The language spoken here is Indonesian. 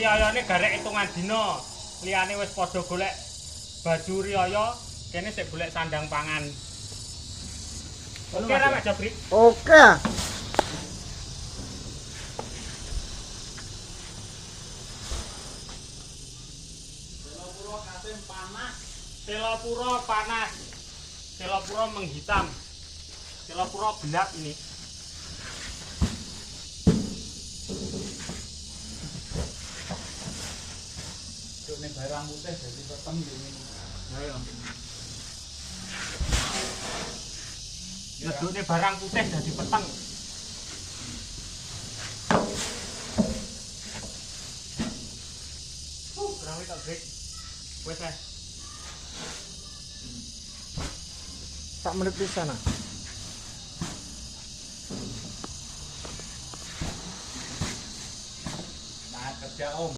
riyayane garek hitungan dina. Liyane wis padha golek baju riyaya, kene sik golek sandang pangan. Oke ra Mas Jabri? Oke. Selopuro panas. Selopuro menghitam. Selopuro gelap ini. Ini barang putih jadi peteng gini. Ayo. Ngedukne barang putih dadi peteng. Kurang tak break. Wes eh. Sak menit pisan. Nah, kerja Om.